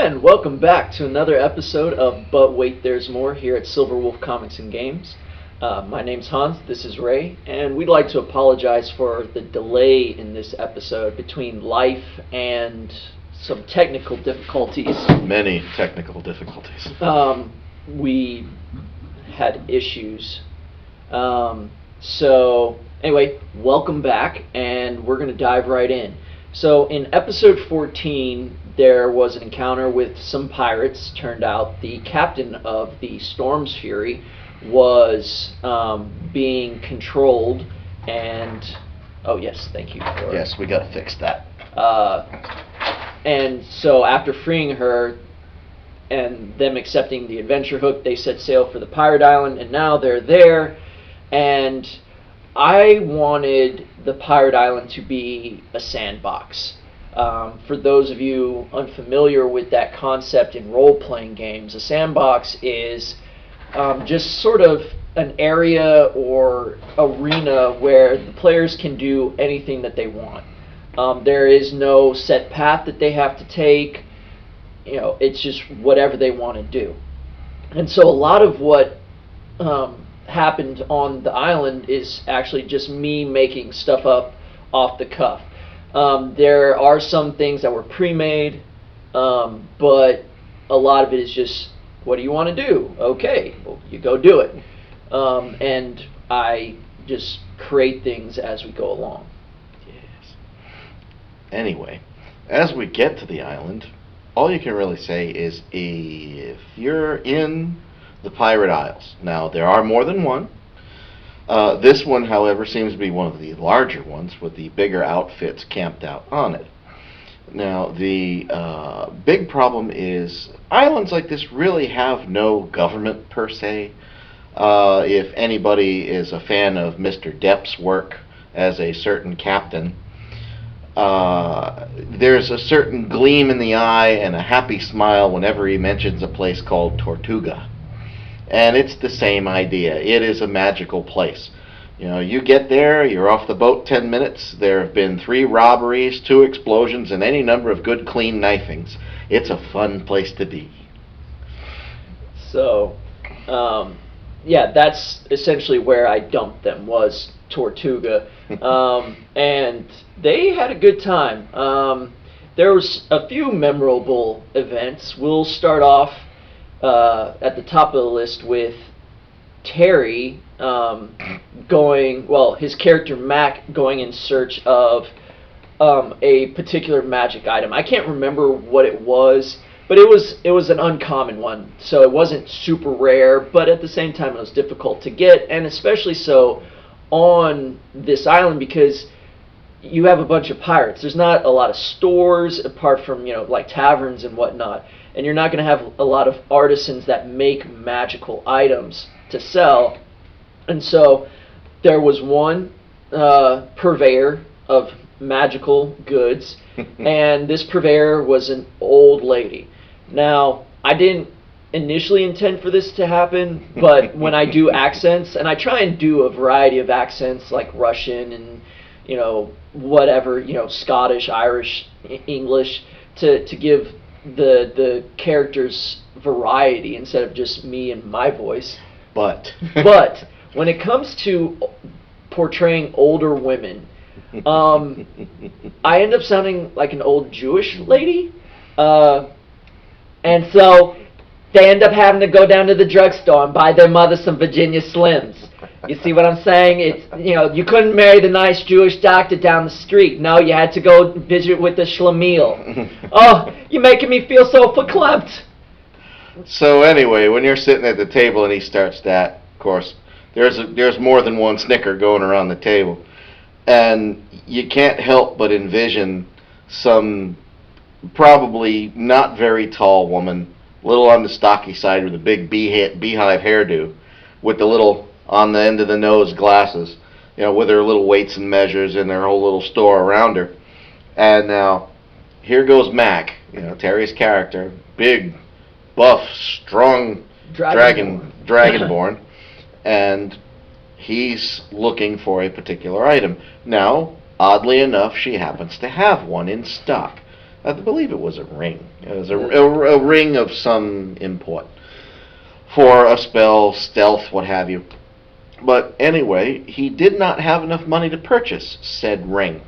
And welcome back to another episode of But Wait, There's More here at Silver Wolf Comics and Games. My name's Hans, this is Ray, and we'd like to apologize for the delay in this episode between life and some technical difficulties. Many technical difficulties. We had issues. So, anyway, welcome back, and we're going to dive right in. So, in episode 14, there was an encounter with some pirates. Turned out the captain of the Storm's Fury was being controlled, and oh yes, thank you. Yes, we got to fix that. And so after freeing her and them accepting the adventure hook, they set sail for the pirate island, and now they're there. And I wanted the pirate island to be a sandbox. For those of you unfamiliar with that concept in role-playing games, a sandbox is just sort of an area or arena where the players can do anything that they want. There is no set path that they have to take. You know, it's just whatever they want to do. And so a lot of what happened on the island is actually just me making stuff up off the cuff. There are some things that were pre-made, but a lot of it is just, what do you want to do? Okay, well, you go do it. And I just create things as we go along. Yes. Anyway, as we get to the island, all you can really say is if you're in the Pirate Isles. Now, there are more than one. This one, however, seems to be one of the larger ones with the bigger outfits camped out on it. Now, the big problem is islands like this really have no government per se. If anybody is a fan of Mr. Depp's work as a certain captain, there's a certain gleam in the eye and a happy smile whenever he mentions a place called Tortuga. And it's the same idea. It is a magical place. You know, you get there, you're off the boat 10 minutes, there have been 3 robberies, 2 explosions, and any number of good clean knifings. It's a fun place to be. So, yeah, that's essentially where I dumped them, was Tortuga. And they had a good time. There was a few memorable events. We'll start off at the top of the list with Terry his character Mac going in search of a particular magic item. I can't remember what it was, but it was an uncommon one, so it wasn't super rare, but at the same time it was difficult to get, and especially so on this island because you have a bunch of pirates. There's not a lot of stores apart from, like taverns and whatnot, and you're not going to have a lot of artisans that make magical items to sell. And so there was one purveyor of magical goods, and this purveyor was an old lady. Now, I didn't initially intend for this to happen, but when I do accents, and I try and do a variety of accents like Russian and whatever, Scottish, Irish, English, to give the characters variety instead of just me and my voice. But when it comes to portraying older women, I end up sounding like an old Jewish lady, and so they end up having to go down to the drugstore and buy their mother some Virginia Slims. You see what I'm saying? It's, you couldn't marry the nice Jewish doctor down the street. No, you had to go visit with the schlemiel. Oh, you're making me feel so verklempt. So anyway, when you're sitting at the table and he starts that, of course, there's more than one snicker going around the table, and you can't help but envision some probably not very tall woman, a little on the stocky side with a big beehive hairdo, with the little on the end of the nose glasses, with her little weights and measures and their whole little store around her. And now, here goes Mac, Terry's character, big, buff, strong dragonborn, and he's looking for a particular item. Now, oddly enough, she happens to have one in stock. I believe it was a ring. It was a ring of some import for a spell, stealth, what have you. But anyway, he did not have enough money to purchase said ring.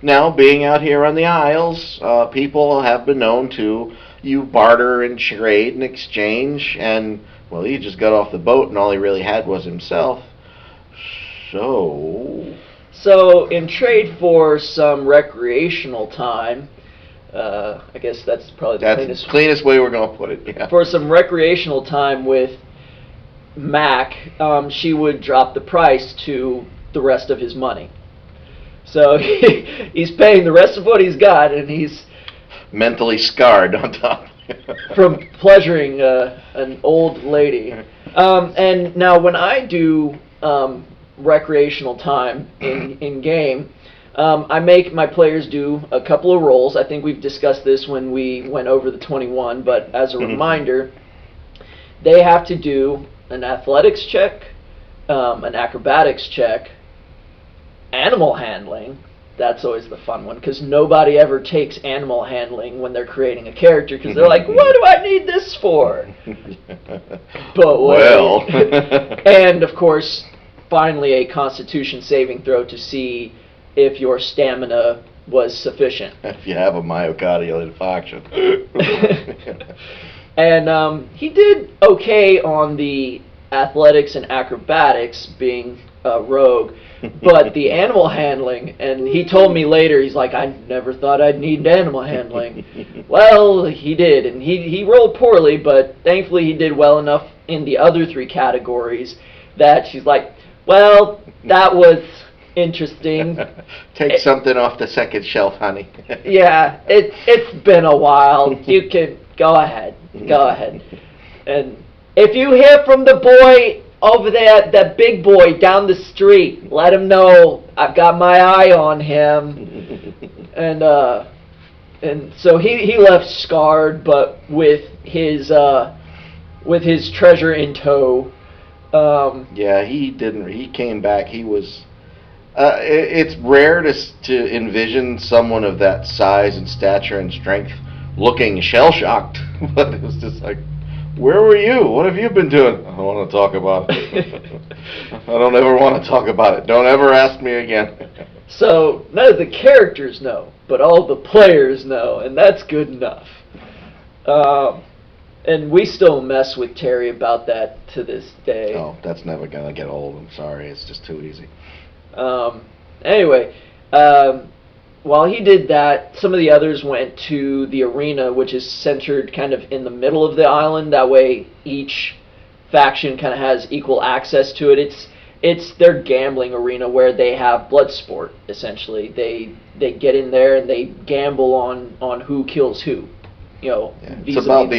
Now, being out here on the Isles, people have been known to you barter and trade and exchange, and, well, he just got off the boat and all he really had was himself. So, in trade for some recreational time, I guess that's probably the cleanest way we're going to put it, yeah. For some recreational time with Mac, she would drop the price to the rest of his money. So he's paying the rest of what he's got, and he's mentally scarred on top from pleasuring an old lady. And now when I do recreational time in game, I make my players do a couple of rolls. I think we've discussed this when we went over the 21, but as a reminder, they have to do an athletics check, an acrobatics check, animal handling. That's always the fun one, because nobody ever takes animal handling when they're creating a character, because they're like, what do I need this for? But well. And of course, finally a constitution saving throw to see if your stamina was sufficient. If you have a myocardial infarction. And he did okay on the athletics and acrobatics, being a rogue, but the animal handling, and he told me later, he's like, I never thought I'd need animal handling. Well, he did, and he rolled poorly, but thankfully he did well enough in the other 3 categories that she's like, well, that was interesting. Take something off the second shelf, honey. Yeah, it's been a while. You can go ahead. And if you hear from the boy over there, that big boy down the street, let him know I've got my eye on him. And so he left scarred, but with his treasure in tow. Yeah, he didn't. He came back. He was. It's rare to envision someone of that size and stature and strength looking shell-shocked, but it was just like, where were you? What have you been doing? I don't want to talk about it. I don't ever want to talk about it. Don't ever ask me again. So none of the characters know, but all the players know, and that's good enough. And we still mess with Terry about that to this day. Oh, that's never going to get old. I'm sorry. It's just too easy. Anyway, while he did that, some of the others went to the arena, which is centered kind of in the middle of the island. That way each faction kind of has equal access to it. It's their gambling arena where they have blood sport, essentially. They get in there and they gamble on who kills who. You know, yeah, it's about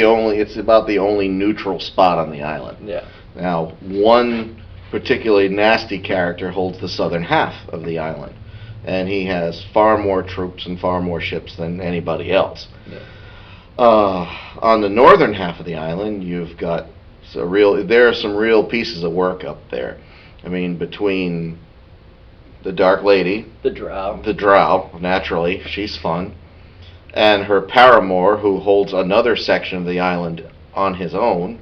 the only neutral spot on the island. Yeah. Now, one particularly nasty character holds the southern half of the island, and he has far more troops and far more ships than anybody else. Yeah. On the northern half of the island, you've got there are some real pieces of work up there. I mean, between the Dark Lady, the Drow, naturally, she's fun, and her paramour, who holds another section of the island on his own,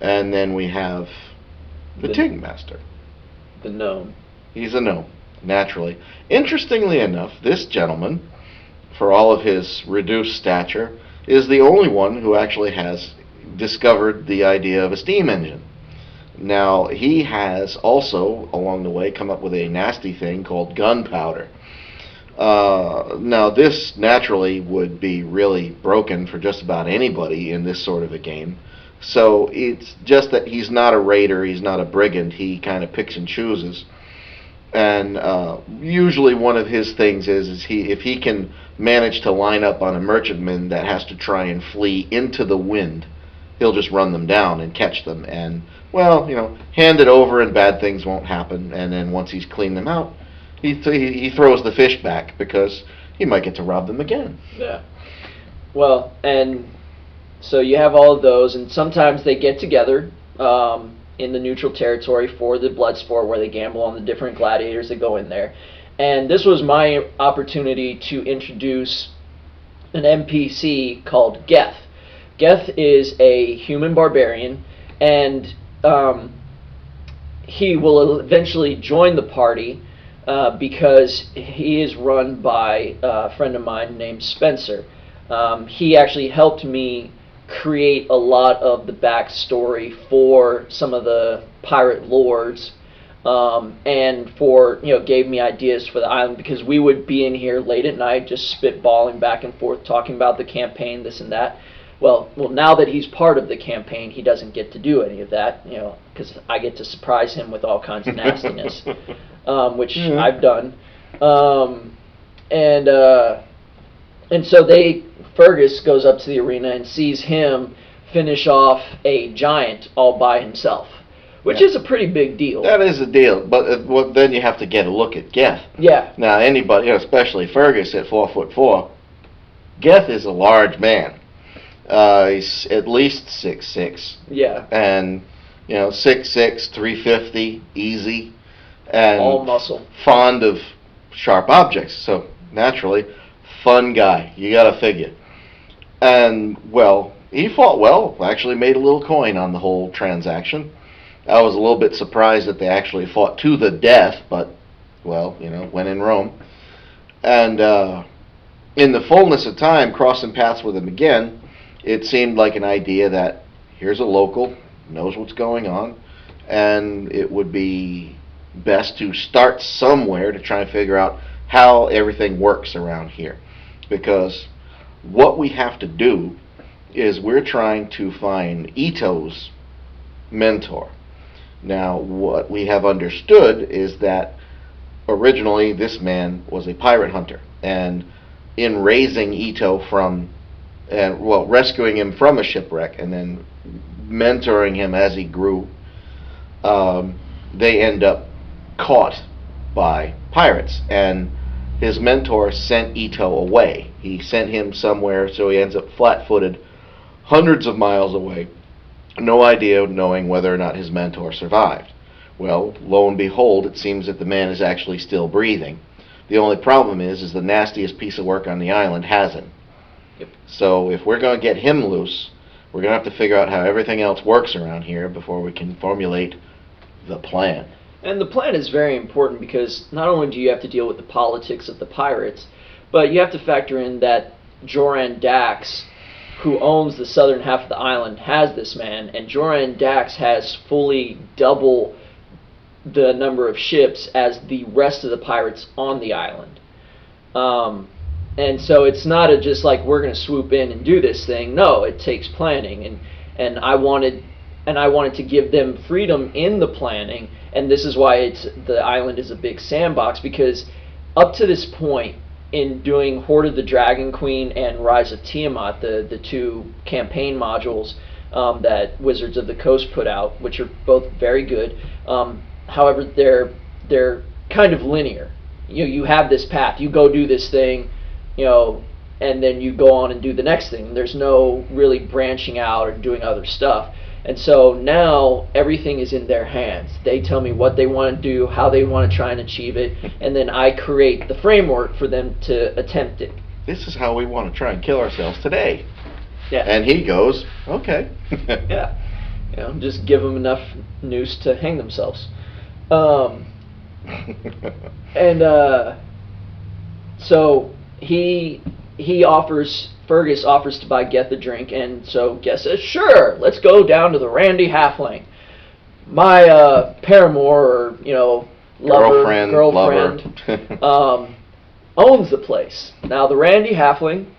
and then we have the Tingmaster. The gnome. He's a gnome, naturally. Interestingly enough, this gentleman, for all of his reduced stature, is the only one who actually has discovered the idea of a steam engine. Now, he has also, along the way, come up with a nasty thing called gunpowder. Now, this naturally would be really broken for just about anybody in this sort of a game. So it's just that he's not a raider, he's not a brigand, he kind of picks and chooses. And usually one of his things is if he can manage to line up on a merchantman that has to try and flee into the wind, he'll just run them down and catch them and, well, hand it over and bad things won't happen. And then once he's cleaned them out, he throws the fish back because he might get to rob them again. Yeah. Well, and so you have all of those, and sometimes they get together in the neutral territory for the blood sport where they gamble on the different gladiators that go in there. And this was my opportunity to introduce an NPC called Geth. Geth is a human barbarian, and he will eventually join the party because he is run by a friend of mine named Spencer. He actually helped me create a lot of the backstory for some of the pirate lords, and gave me ideas for the island, because we would be in here late at night just spitballing back and forth, talking about the campaign, this and that. Well, now that he's part of the campaign, he doesn't get to do any of that, because I get to surprise him with all kinds of nastiness, which I've done. And so Fergus goes up to the arena and sees him finish off a giant all by himself, which is a pretty big deal. That is a deal, but then you have to get a look at Geth. Yeah. Now, anybody, especially Fergus at 4'4", Geth is a large man. He's at least 6'6". Yeah. And 6'6", 350, easy, and all muscle. Fond of sharp objects. So naturally, fun guy. You got to figure. And he fought well. Actually, made a little coin on the whole transaction. I was a little bit surprised that they actually fought to the death, but when in Rome. And in the fullness of time, crossing paths with him again, it seemed like an idea that here's a local, knows what's going on, and it would be best to start somewhere to try and figure out how everything works around here. Because what we have to do is we're trying to find Ito's mentor. Now, what we have understood is that originally this man was a pirate hunter, and in raising Ito rescuing him from a shipwreck and then mentoring him as he grew, they end up caught by pirates, and his mentor sent Ito away. He sent him somewhere, so he ends up flat-footed hundreds of miles away, no idea knowing whether or not his mentor survived. Well, lo and behold, it seems that the man is actually still breathing. The only problem is the nastiest piece of work on the island has him. Yep. So if we're going to get him loose, we're going to have to figure out how everything else works around here before we can formulate the plan. And the plan is very important, because not only do you have to deal with the politics of the pirates, but you have to factor in that Joran Dax, who owns the southern half of the island, has this man, and Joran Dax has fully double the number of ships as the rest of the pirates on the island. And so it's not just like we're going to swoop in and do this thing. No, it takes planning, and I wanted to give them freedom in the planning, and this is why the island is a big sandbox, because up to this point in doing Hoard of the Dragon Queen and Rise of Tiamat, the two campaign modules that Wizards of the Coast put out, which are both very good. However, they're kind of linear. You have this path. You go do this thing, and then you go on and do the next thing. There's no really branching out or doing other stuff. And so now everything is in their hands. They tell me what they want to do, how they want to try and achieve it, and then I create the framework for them to attempt it. This is how we want to try and kill ourselves today. Yeah. And he goes, okay. Yeah. Just give them enough noose to hang themselves. So Fergus offers to buy Geth a drink, and so Geth says, sure, let's go down to the Randy Halfling. My paramour, or girlfriend owns the place. Now, the Randy Halfling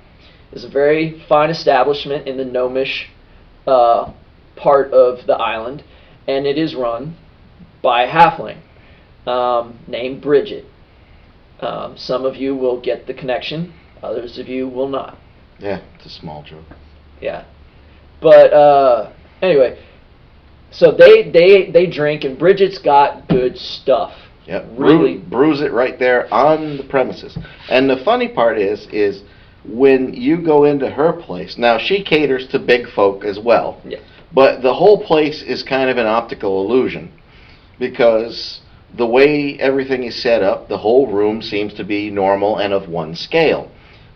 is a very fine establishment in the gnomish part of the island, and it is run by a halfling named Bridget. Some of you will get the connection, others of you will not. Yeah, it's a small joke. Yeah. But anyway, so they drink, and Bridget's got good stuff. Yeah, really brews it right there on the premises. And the funny part is when you go into her place, now she caters to big folk as well. Yeah. But the whole place is kind of an optical illusion, because the way everything is set up, the whole room seems to be normal and of one scale.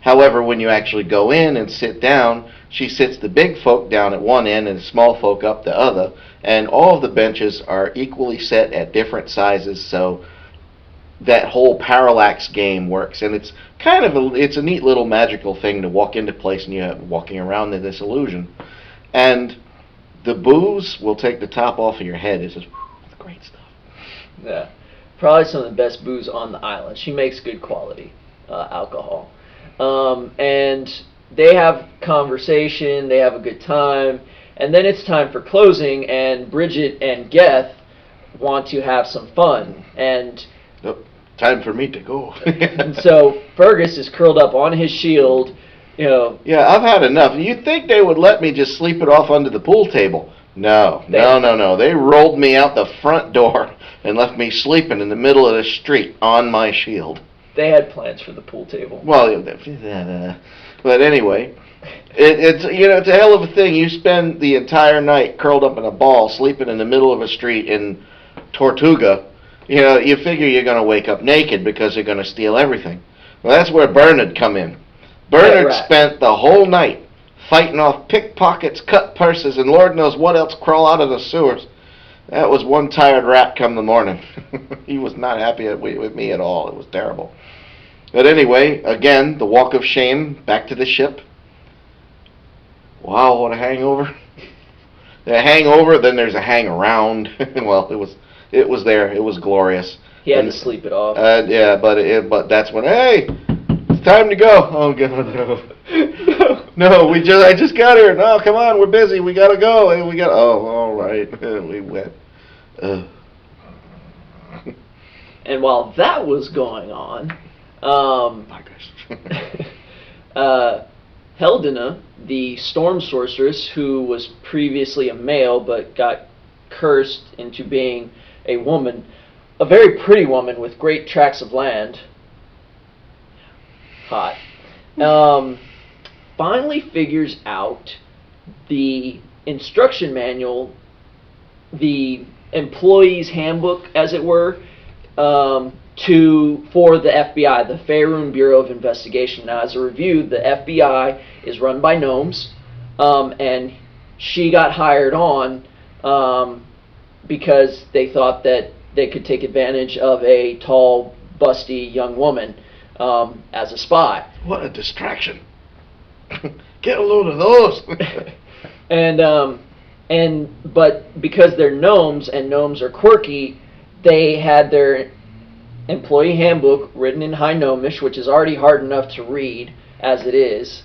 However, when you actually go in and sit down, she sits the big folk down at one end and the small folk up the other, and all of the benches are equally set at different sizes, so that whole parallax game works. And it's kind of it's a neat little magical thing to walk into place and you're walking around in this illusion. And the booze will take the top off of your head. It's just great stuff. Yeah, probably some of the best booze on the island. She makes good quality alcohol, and they have conversation. They have a good time, and then it's time for closing. And Bridget and Geth want to have some fun, and time for me to go. and so Fergus is curled up on his shield. Yeah, I've had enough. You'd think they would let me just sleep it off under the pool table. No. They rolled me out the front door and left me sleeping in the middle of the street on my shield. They had plans for the pool table. Well, but anyway, it's a hell of a thing. You spend the entire night curled up in a ball, sleeping in the middle of a street in Tortuga. You figure you're going to wake up naked because they're going to steal everything. Well, that's where Bernard come in. Bernard spent the whole night fighting off pickpockets, cut purses, and Lord knows what else crawl out of the sewers. That was one tired rat come the morning. He was not happy with me at all. It was terrible. But anyway, again, the walk of shame back to the ship. Wow, what a hangover. The hangover, then there's a hang around. Well, it was there. It was glorious. He had to sleep it off. Yeah, but that's when, hey, it's time to go. Oh God, no. I just got here. No, come on, we're busy. We gotta go. And oh, all right. We went. And while that was going on, Heldina, the storm sorceress, who was previously a male but got cursed into being a woman, a very pretty woman with great tracts of land, hot, finally figures out the instruction manual, the employee's handbook, as it were, for the FBI, the Faerun Bureau of Investigation. Now, as a review, the FBI is run by gnomes, and she got hired on because they thought that they could take advantage of a tall, busty young woman as a spy. What a distraction! Get a load of those. But because they're gnomes and gnomes are quirky, they had their employee handbook written in High Gnomish, which is already hard enough to read as it is.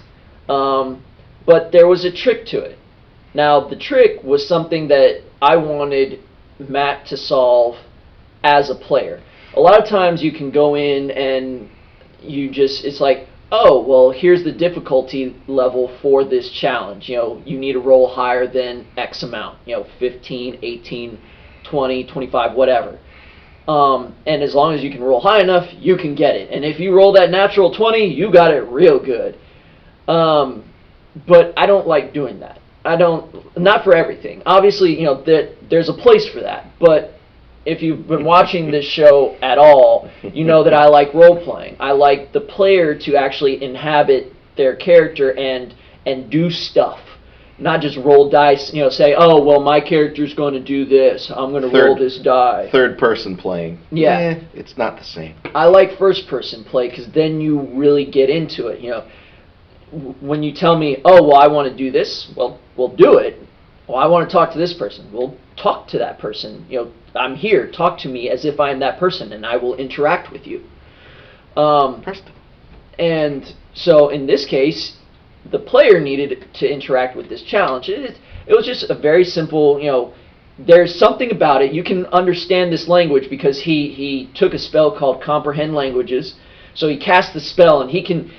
But there was a trick to it. Now, the trick was something that I wanted Matt to solve as a player. A lot of times you can go in and it's like, oh, well, here's the difficulty level for this challenge. You need to roll higher than X amount, 15, 18, 20, 25, whatever. And as long as you can roll high enough, you can get it. And if you roll that natural 20, you got it real good. But I don't like doing that. Not for everything. Obviously, there's a place for that. But if you've been watching this show at all, you know that I like role-playing. I like the player to actually inhabit their character and do stuff. Not just roll dice, say, oh, well, my character's going to do this. I'm going to roll this die. Third person playing. Yeah. It's not the same. I like first person play because then you really get into it. When you tell me, oh, well, I want to do this, well, we'll do it. Well, I want to talk to this person. We'll talk to that person. I'm here. Talk to me as if I am that person, and I will interact with you. And so in this case, the player needed to interact with this challenge. It was just a very simple, there's something about it. You can understand this language because he took a spell called Comprehend Languages. So he cast the spell, and he can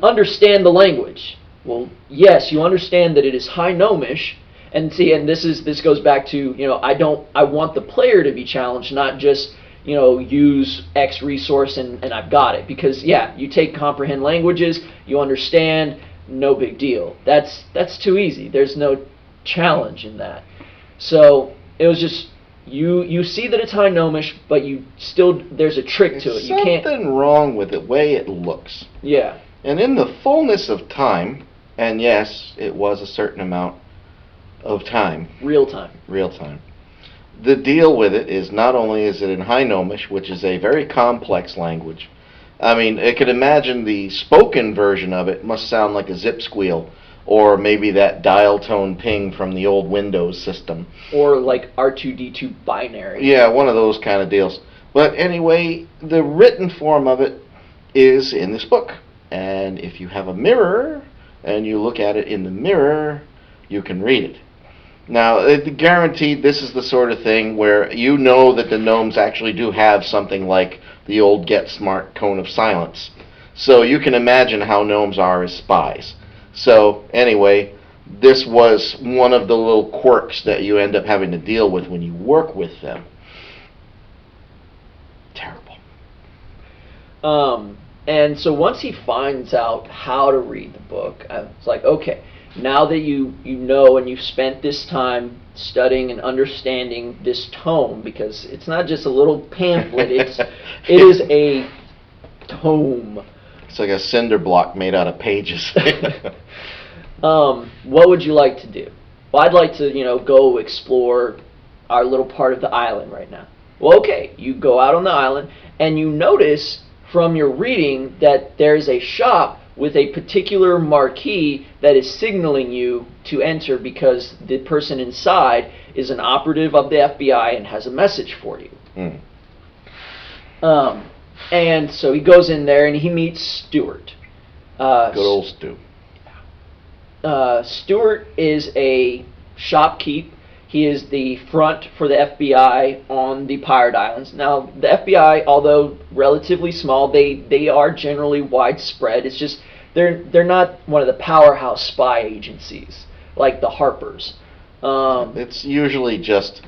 understand the language. Well, yes, you understand that it is High Gnomish. And this goes back to, I want the player to be challenged, not just, use X resource and I've got it. Because, yeah, you take Comprehend Languages, you understand, no big deal. That's too easy. There's no challenge in that. So it was just, you see that it's High Gnomish, but there's a trick to it. There's something wrong with the way it looks. Yeah. And in the fullness of time, and yes, it was a certain amount of time. Real time. Real time. The deal with it is not only is it in High Gnomish, which is a very complex language. I mean, I could imagine the spoken version of it must sound like a zip squeal, or maybe that dial tone ping from the old Windows system. Or like R2D2 binary. Yeah, one of those kind of deals. But anyway, the written form of it is in this book. And if you have a mirror and you look at it in the mirror, you can read it. Now, guaranteed, this is the sort of thing where you know that the gnomes actually do have something like the old Get Smart Cone of Silence. So you can imagine how gnomes are as spies. So anyway, this was one of the little quirks that you end up having to deal with when you work with them. Terrible. And so once he finds out how to read the book, it's like, okay, now that you know and you've spent this time studying and understanding this tome, because it's not just a little pamphlet, it is a tome. It's like a cinder block made out of pages. What would you like to do? Well, I'd like to, go explore our little part of the island right now. Well, okay, you go out on the island and you notice from your reading that there's a shop with a particular marquee that is signaling you to enter because the person inside is an operative of the FBI and has a message for you. And so he goes in there and he meets Stuart. Good old Stu. Stuart is a shopkeep. He is the front for the FBI on the Pirate Islands. Now, the FBI, although relatively small, they are generally widespread. It's just they're not one of the powerhouse spy agencies like the Harpers. It's usually just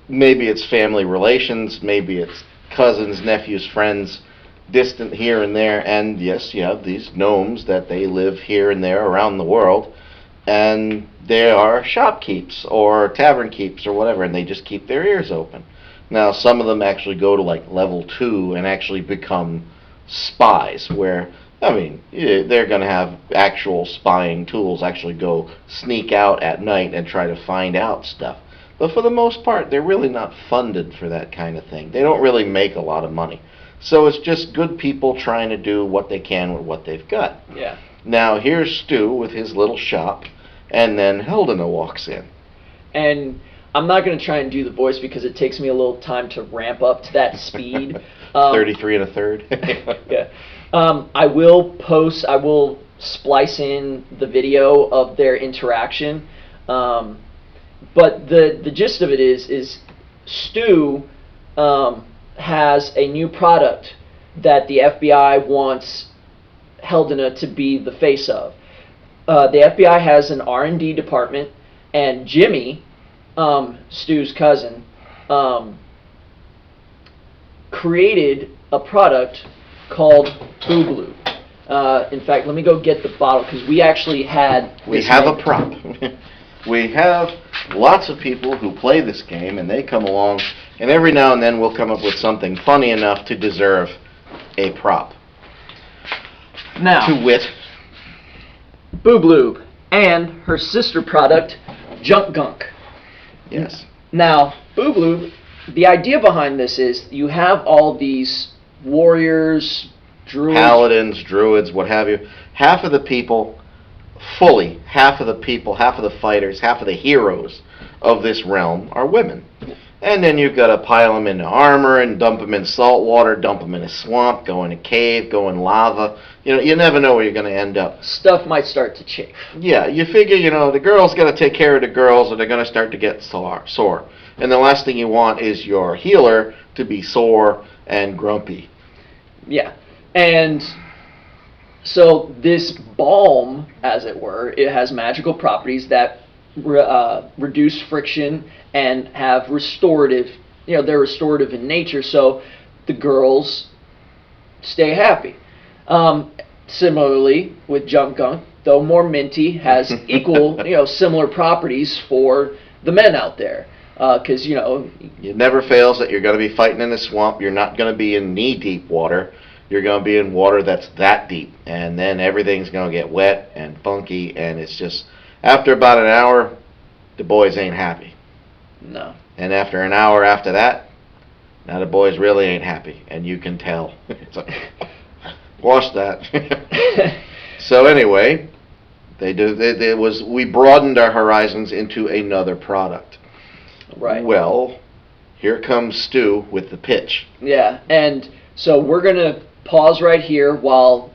maybe it's family relations, maybe it's cousins, nephews, friends, distant here and there. And yes, you have these gnomes that they live here and there around the world. And they are shopkeeps or tavern keeps or whatever, and they just keep their ears open. Now, some of them actually go to like level 2 and actually become spies, where, I mean, they're going to have actual spying tools, actually go sneak out at night and try to find out stuff. But for the most part, they're really not funded for that kind of thing. They don't really make a lot of money. So it's just good people trying to do what they can with what they've got. Yeah. Now, here's Stu with his little shop, and then Heldena walks in. And I'm not going to try and do the voice because it takes me a little time to ramp up to that speed. 33 and a third. Yeah. I will splice in the video of their interaction. But the gist of it is Stu has a new product that the FBI wants Heldena to be the face of. The FBI has an R&D department, and Jimmy, Stu's cousin, created a product called Boogaloo. In fact, let me go get the bottle because we actually had. We have a prop. We have lots of people who play this game, and they come along, and every now and then we'll come up with something funny enough to deserve a prop. Now, to wit, Boogaloo and her sister product, Junk Gunk. Yes. Now, Boogaloo, the idea behind this is you have all these warriors, druids, paladins, druids, what have you. Half of the people, half of the fighters, half of the heroes of this realm are women. And then you've got to pile them into armor and dump them in salt water, dump them in a swamp, go in a cave, go in lava. You never know where you're going to end up. Stuff might start to chafe. Yeah, you figure, the girls got to take care of the girls or they're going to start to get sore. And the last thing you want is your healer to be sore and grumpy. Yeah. And so this balm, as it were, it has magical properties that reduce friction and have restorative, they're restorative in nature, so the girls stay happy. Similarly, with Junk Gunk, though more minty, has equal, similar properties for the men out there. Because, It never fails that you're going to be fighting in a swamp, you're not going to be in knee-deep water, you're going to be in water that's that deep, and then everything's going to get wet and funky, and it's just, after about an hour, the boys ain't happy. No. And after an hour after that, now the boys really ain't happy, and you can tell. It's like, wash that. So anyway, we broadened our horizons into another product. Right. Well, here comes Stu with the pitch. Yeah, and so we're gonna pause right here while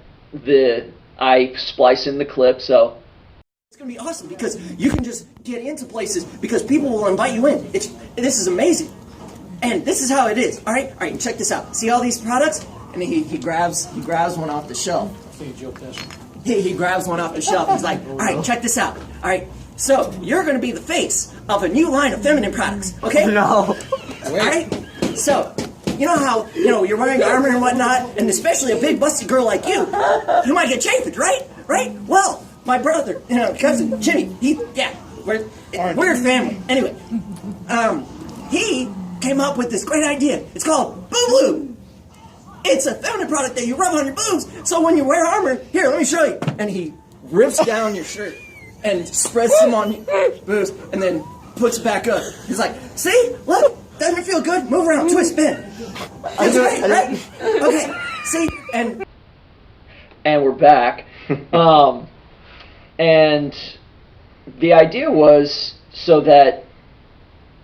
I splice in the clip. So it's gonna be awesome because you can just get into places because people will invite you in. This is amazing, and this is how it is. All right. Check this out. See all these products, and then he grabs one off the shelf. He grabs one off the shelf. He's like, all right, check this out. All right, so you're gonna be the face of a new line of feminine products. Okay? No. All right. So. You know how, you're wearing armor and whatnot, and especially a big busty girl like you might get chafed, right? Right? Well, my brother, cousin, Jimmy, we're a family. Anyway, he came up with this great idea. It's called Boob Lube. It's a feminine product that you rub on your boobs, so when you wear armor, here, let me show you. And he rips down your shirt and spreads them on your boobs, and then puts it back up. He's like, see? Look. Doesn't it feel good? Move around, twist, bend. That's great, right? Okay, see, and we're back. And the idea was so that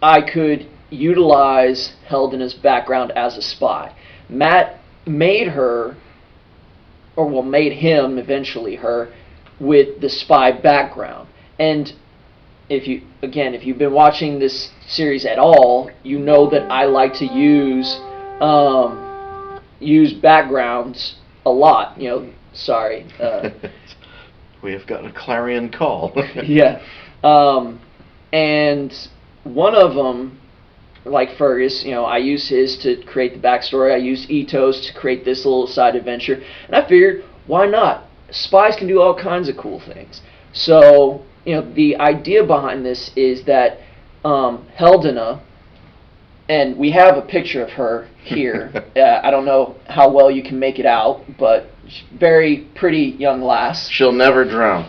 I could utilize Heldena's background as a spy. Matt made him eventually her with the spy background. And if you've been watching this series at all, you know that I like to use backgrounds a lot. Sorry. We have got a clarion call. Yeah. And one of them, like Fergus, I use his to create the backstory. I use Ito's to create this little side adventure. And I figured, why not? Spies can do all kinds of cool things. So, the idea behind this is that Heldena, and we have a picture of her here. I don't know how well you can make it out, but very pretty young lass. She'll never drown.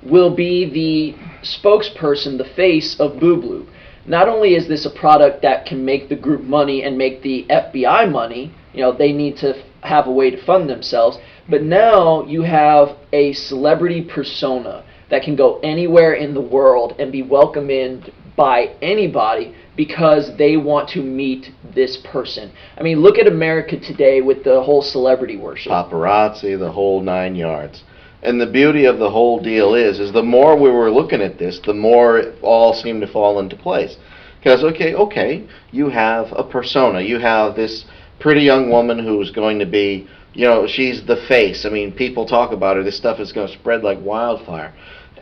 Will be the spokesperson, the face of Boob Lube. Not only is this a product that can make the group money and make the FBI money, they need to have a way to fund themselves, but now you have a celebrity persona that can go anywhere in the world and be welcomed in by anybody because they want to meet this person. I mean, look at America today with the whole celebrity worship. Paparazzi, the whole 9 yards. And the beauty of the whole deal is the more we were looking at this, the more it all seemed to fall into place. Because, okay, you have a persona. You have this pretty young woman who's going to be, she's the face. I mean, people talk about her. This stuff is going to spread like wildfire.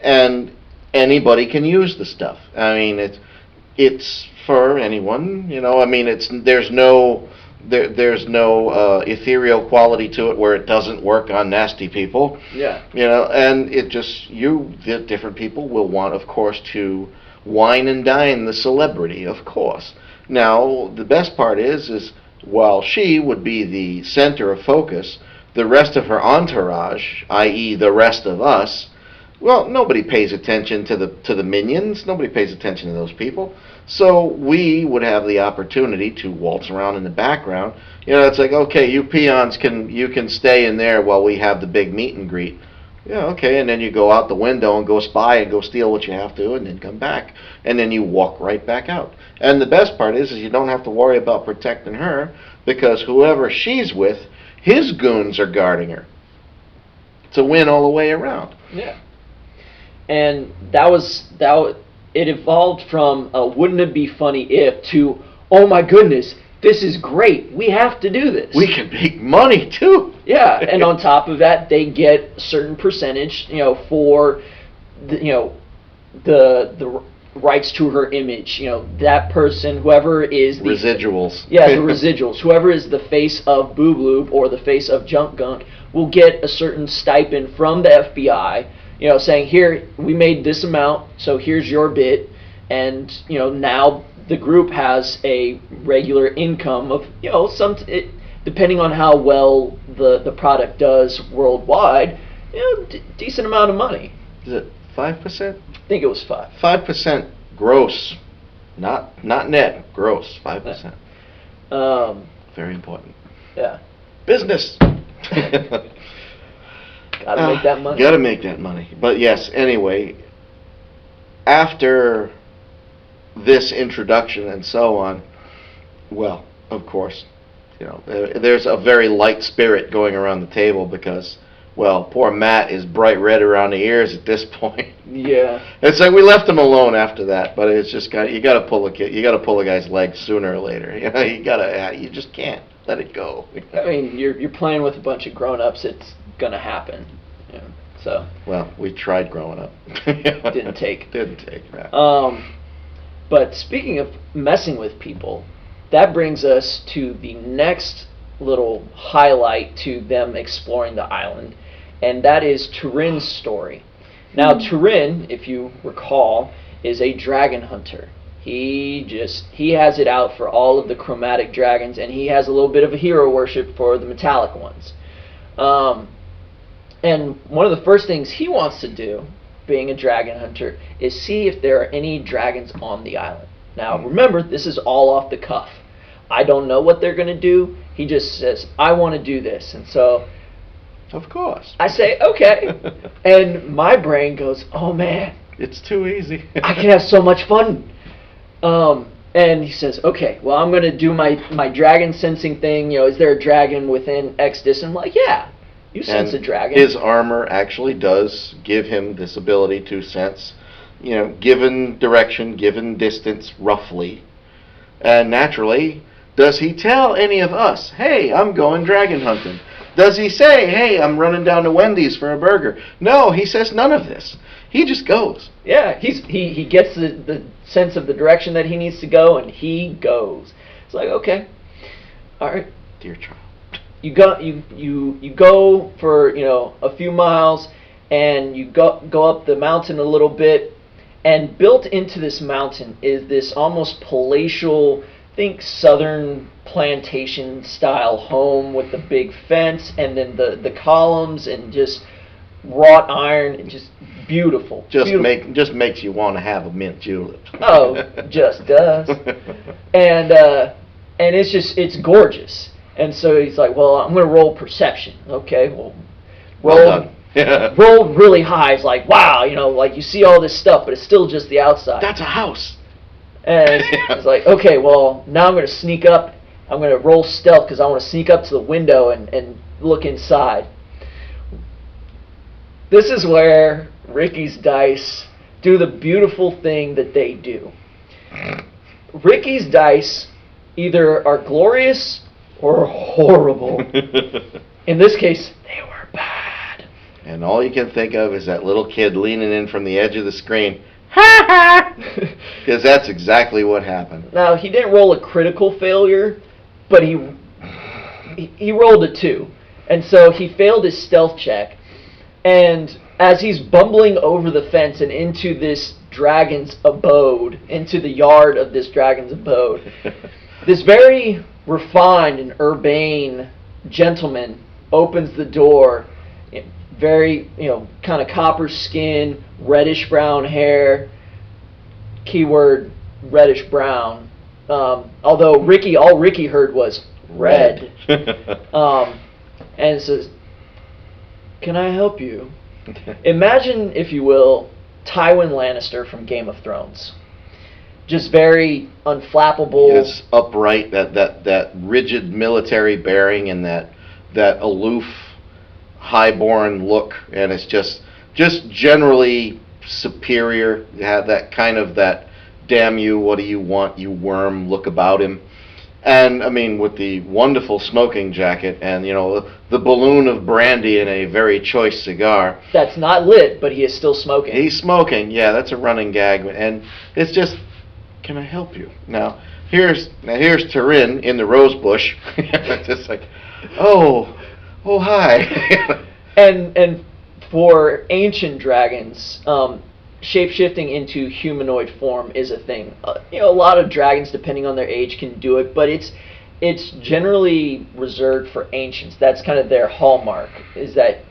And anybody can use the stuff. I mean, it's for anyone, I mean, there's no ethereal quality to it where it doesn't work on nasty people. Yeah. And it just, the different people will want, of course, to wine and dine the celebrity, of course. Now, the best part is while she would be the center of focus, the rest of her entourage, i.e. the rest of us, well, nobody pays attention to the minions. Nobody pays attention to those people. So we would have the opportunity to waltz around in the background. It's like, okay, you peons you can stay in there while we have the big meet and greet. Yeah, okay, and then you go out the window and go spy and go steal what you have to and then come back. And then you walk right back out. And the best part is you don't have to worry about protecting her because whoever she's with, his goons are guarding her. It's a win all the way around. Yeah. And it evolved from wouldn't it be funny if to, oh my goodness, this is great, we have to do this. We can make money too. Yeah, and on top of that, they get a certain percentage, for the rights to her image. That person, whoever is the residuals. Yeah, the residuals. Whoever is the face of Boob Lube or the face of Junk Gunk will get a certain stipend from the FBI. Saying, here, we made this amount, so here's your bit, and, now the group has a regular income of, depending on how well the product does worldwide, decent amount of money. Is it 5%? I think it was 5. 5% gross, not net, gross, 5%. Very important. Yeah. Business. Gotta make that money. Gotta make that money. But yes, anyway, after this introduction and so on, well, of course, there's a very light spirit going around the table because, well, poor Matt is bright red around the ears at this point. Yeah. It's like we left him alone after that, but it's just you got to pull a guy's leg sooner or later. You just can't let it go. I mean, you're playing with a bunch of grown-ups. It's gonna happen. So. Well, we tried growing up. Didn't take. Didn't take. No. But speaking of messing with people, that brings us to the next little highlight to them exploring the island, and that is Turin's story. Now, Turin, if you recall, is a dragon hunter. He has it out for all of the chromatic dragons, and he has a little bit of a hero worship for the metallic ones. And one of the first things he wants to do, being a dragon hunter, is see if there are any dragons on the island. Now, remember, this is all off the cuff. I don't know what they're going to do. He just says, I want to do this. And so, of course, I say, okay. And my brain goes, oh man, it's too easy. I can have so much fun. And he says, okay, well, I'm going to do my dragon sensing thing. Is there a dragon within X distance? I'm like, yeah, you sense a dragon. His armor actually does give him this ability to sense, given direction, given distance, roughly. And naturally, does he tell any of us, hey, I'm going dragon hunting? Does he say, hey, I'm running down to Wendy's for a burger? No, he says none of this. He just goes. Yeah, he gets the sense of the direction that he needs to go, and he goes. It's like, okay, all right, dear child. You go for a few miles, and you go up the mountain a little bit, and built into this mountain is this almost palatial, think southern plantation style home with the big fence, and then the columns and just wrought iron, and just beautiful. Just makes you want to have a mint julep. Oh, just does. And it's gorgeous. And so he's like, well, I'm going to roll perception. Okay, well done. Yeah. Roll really high. It's like, wow, like you see all this stuff, but it's still just the outside. That's a house. And it's like, okay, well, now I'm going to sneak up. I'm going to roll stealth because I want to sneak up to the window and look inside. This is where Ricky's dice do the beautiful thing that they do. Ricky's dice either are glorious or horrible. In this case, they were bad. And all you can think of is that little kid leaning in from the edge of the screen. Ha ha! Because that's exactly what happened. Now, he didn't roll a critical failure, but he rolled a 2. And so he failed his stealth check. And as he's bumbling over the fence and into this dragon's abode, into the yard of this dragon's abode, this very refined and urbane gentleman opens the door, very, kind of copper skin, reddish brown hair, keyword reddish brown, although all Ricky heard was red. And says, can I help you? Imagine, if you will, Tywin Lannister from Game of Thrones. Just very unflappable. It's upright, that rigid military bearing and that aloof, highborn look, and it's just generally superior. You have that kind of that damn you, what do you want, you worm look about him. And I mean, with the wonderful smoking jacket and the balloon of brandy and a very choice cigar. That's not lit, but he is still smoking. He's smoking, yeah, that's a running gag, and it's just, can I help you? Now here's Turin in the rose bush. It's just like, oh hi. and for ancient dragons, shape-shifting into humanoid form is a thing. A lot of dragons, depending on their age, can do it, but it's it's generally reserved for ancients. That's kind of their hallmark. Is that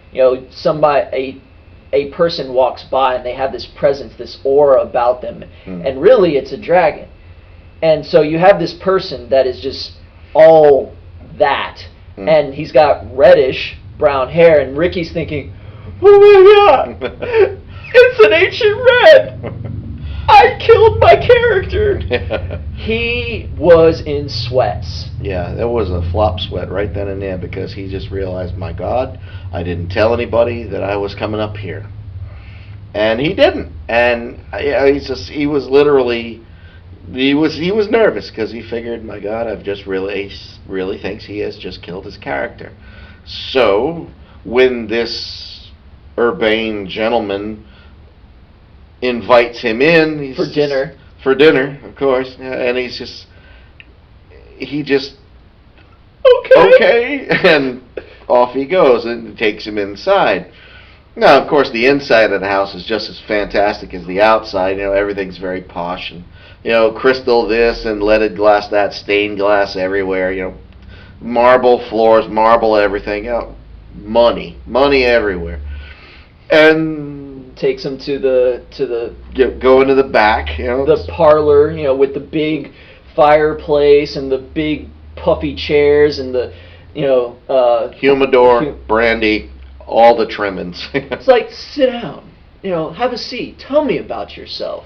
a person walks by and they have this presence, this aura about them, and really it's a dragon. And so you have this person that is just all that, and he's got reddish brown hair, and Ricky's thinking, oh my god, it's an ancient red! I killed my character! He was in sweats. Yeah, there was a flop sweat right then and there because he just realized, my God, I didn't tell anybody that I was coming up here. And he didn't. And he was literally, he was nervous because he figured, my God, he really thinks he has just killed his character. So, when this urbane gentleman invites him in for dinner. For dinner, of course, and he just okay, and off he goes and takes him inside. Now, of course, the inside of the house is just as fantastic as the outside. Everything's very posh and crystal this and leaded glass that, stained glass everywhere. Marble floors, marble everything. Money everywhere, and takes him to the go into the back, the parlor, with the big fireplace and the big puffy chairs and the humidor, brandy, all the trimmings. It's like, sit down, have a seat, tell me about yourself.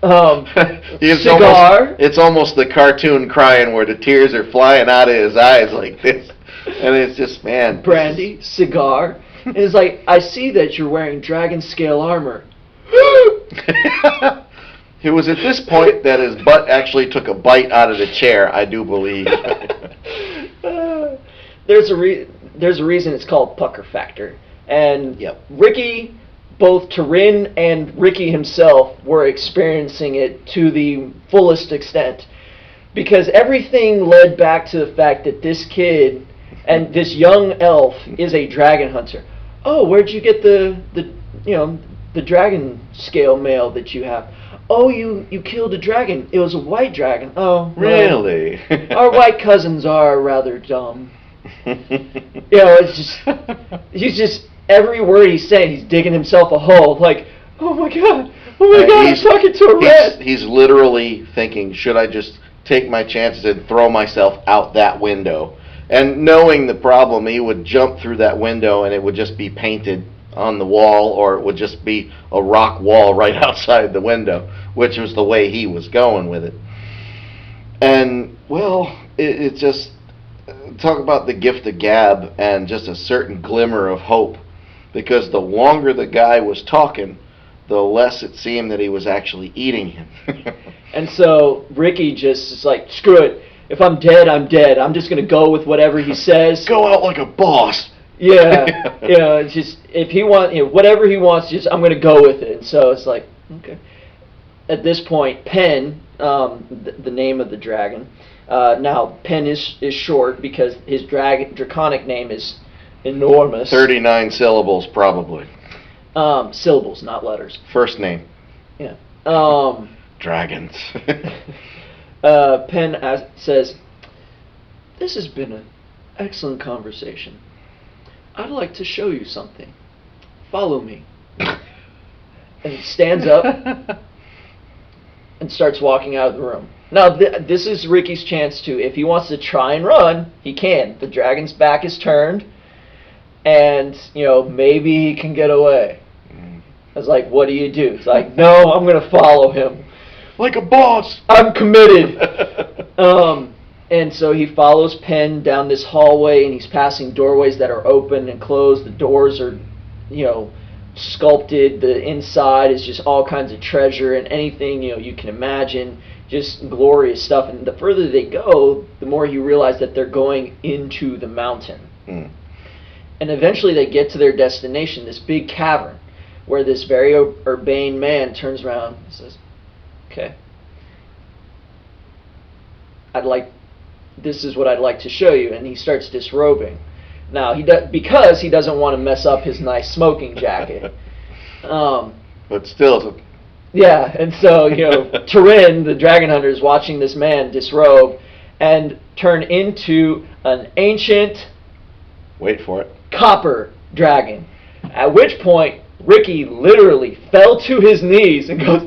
Cigar. It's almost the cartoon crying where the tears are flying out of his eyes like this, and it's just, man, brandy, cigar. And it's like, I see that you're wearing dragon scale armor. It was at this point that his butt actually took a bite out of the chair, I do believe. There's a reason it's called pucker factor. And Ricky, both Turin and Ricky himself were experiencing it to the fullest extent. Because everything led back to the fact that this kid and this young elf is a dragon hunter. Oh, where'd you get the dragon scale mail that you have? Oh, you killed a dragon. It was a white dragon. Oh, really? Our white cousins are rather dumb. He's just every word he's saying, he's digging himself a hole. Like, oh my god, I'm talking to a rat. He's literally thinking, should I just take my chances and throw myself out that window? And knowing the problem, he would jump through that window and it would just be painted on the wall, or it would just be a rock wall right outside the window, which was the way he was going with it. And, well, it just, talk about the gift of gab and just a certain glimmer of hope, because the longer the guy was talking, the less it seemed that he was actually eating him. And so Ricky just is like, screw it. If I'm dead, I'm dead. I'm just going to go with whatever he says. Go out like a boss. Yeah. It's just, if he wants, whatever he wants, I'm going to go with it. And so it's like, okay. At this point, Pen, the name of the dragon, now Pen is short because his draconic name is enormous. 39 syllables, probably. Syllables, not letters. First name. Yeah. Dragons. Penn says, this has been an excellent conversation. I'd like to show you something. Follow me. And he stands up and starts walking out of the room. Now, this is Ricky's chance to, if he wants to try and run, he can. The dragon's back is turned, and, maybe he can get away. I was like, what do you do? It's like, no, I'm going to follow him. Like a boss. I'm committed. And so he follows Penn down this hallway, and he's passing doorways that are open and closed. The doors are, sculpted. The inside is just all kinds of treasure and anything, you can imagine. Just glorious stuff. And the further they go, the more you realize that they're going into the mountain. And eventually they get to their destination, this big cavern, where this very urbane man turns around and says, okay, this is what I'd like to show you. And he starts disrobing. Now, because he doesn't want to mess up his nice smoking jacket. But still. Yeah, and so, Turin, the dragon hunter, is watching this man disrobe, and turn into an ancient Wait for it. copper dragon. At which point, Ricky literally fell to his knees and goes,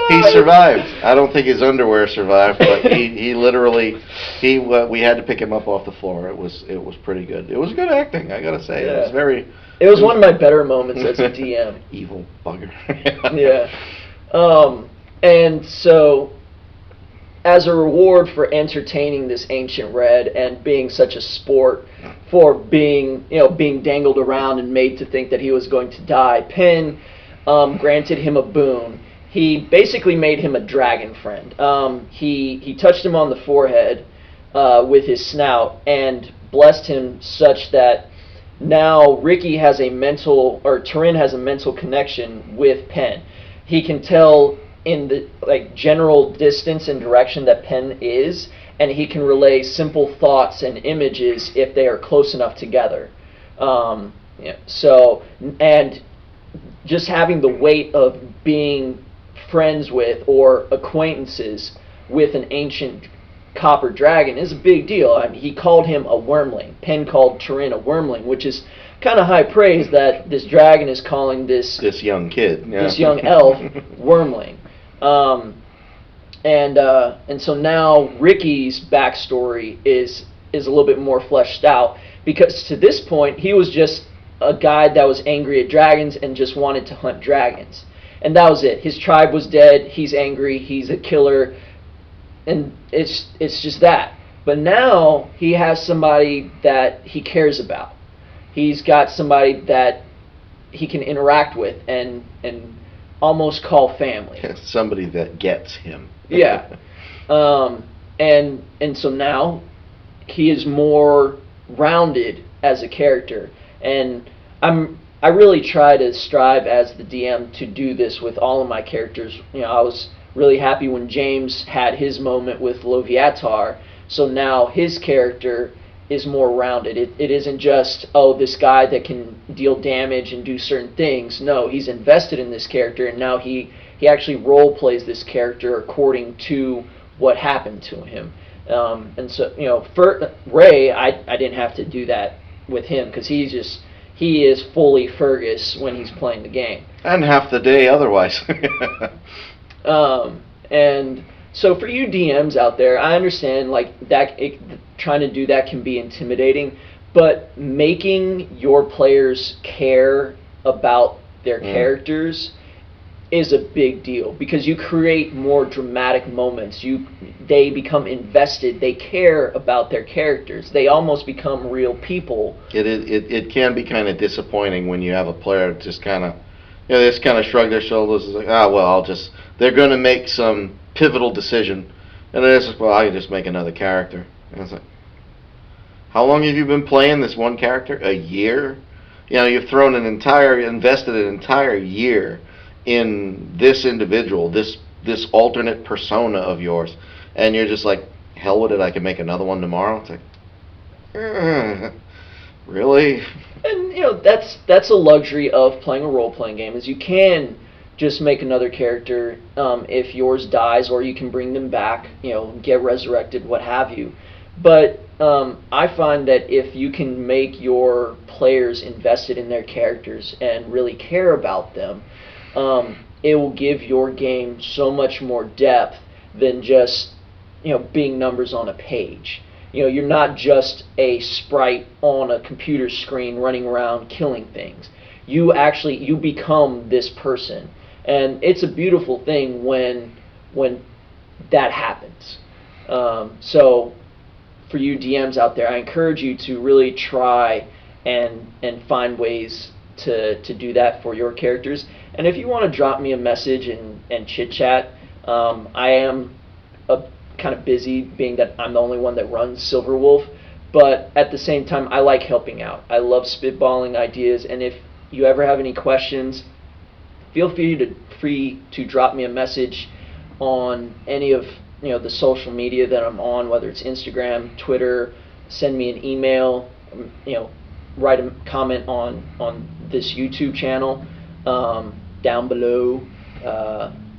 He survived. I don't think his underwear survived, but he literally we had to pick him up off the floor. It was pretty good. It was good acting, I gotta say. Yeah. It was one of my better moments as a DM. Evil bugger. Yeah. And so, as a reward for entertaining this ancient red and being such a sport for being dangled around and made to think that he was going to die, Penn granted him a boon. He basically made him a dragon friend. He touched him on the forehead with his snout and blessed him such that now Ricky has a mental, or Turin has a mental connection with Penn. He can tell in the general distance and direction that Penn is, and he can relay simple thoughts and images if they are close enough together. So, and just having the weight of being friends with or acquaintances with an ancient copper dragon is a big deal. I mean, he called him a wormling. Penn called Turin a wormling, which is kind of high praise that this dragon is calling this young kid, this young elf, wormling. And so now Ricky's backstory is a little bit more fleshed out, because to this point he was just a guy that was angry at dragons and just wanted to hunt dragons, and that was it. His tribe was dead. He's angry. He's a killer, and it's just that. But now he has somebody that he cares about. He's got somebody that he can interact with and almost call family. Somebody that gets him. Yeah. And so now he is more rounded as a character, and I really try to strive as the DM to do this with all of my characters. I was really happy when James had his moment with Loviatar, so now his character is more rounded. It isn't just, this guy that can deal damage and do certain things. No, he's invested in this character, and now he actually role plays this character according to what happened to him. And so, for Ray, I didn't have to do that with him, because he is fully Fergus when he's playing the game. And half the day otherwise. And so for you DMs out there, I understand trying to do that can be intimidating, but making your players care about their characters is a big deal, because you create more dramatic moments. They become invested. They care about their characters. They almost become real people. It can be kind of disappointing when you have a player just kind of, they just kind of shrug their shoulders. It's like, they're going to make some pivotal decision, and then it's like, I can just make another character. And it's like, how long have you been playing this one character? A year? You've thrown invested an entire year in this individual, this alternate persona of yours, and you're just like, hell with it, I can make another one tomorrow. It's like, really? And that's a luxury of playing a role-playing game, is you can just make another character if yours dies, or you can bring them back, get resurrected, what have you. But I find that if you can make your players invested in their characters and really care about them, it will give your game so much more depth than just being numbers on a page. You're not just a sprite on a computer screen running around killing things. You become this person, and it's a beautiful thing when that happens. So for you DMs out there, I encourage you to really try and find ways to do that for your characters. And if you want to drop me a message and chit chat, I am kind of busy, being that I'm the only one that runs Silverwolf, but at the same time I like helping out. I love spitballing ideas, and if you ever have any questions, feel free to drop me a message on any of the social media that I'm on, whether it's Instagram, Twitter. Send me an email, write a comment on this YouTube channel down below,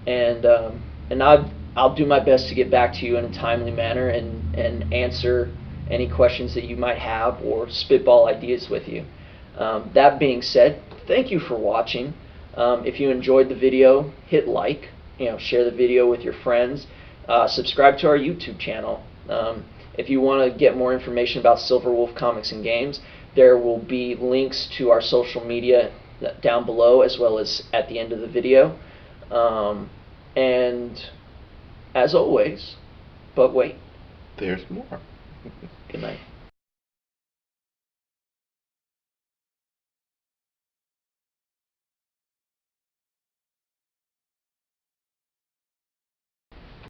and I'll do my best to get back to you in a timely manner and answer any questions that you might have or spitball ideas with you. That being said, thank you for watching. If you enjoyed the video, hit like, share the video with your friends, subscribe to our YouTube channel. If you want to get more information about Silver Wolf Comics and Games, there will be links to our social media down below as well as at the end of the video. And as always, but wait. There's more. Good night.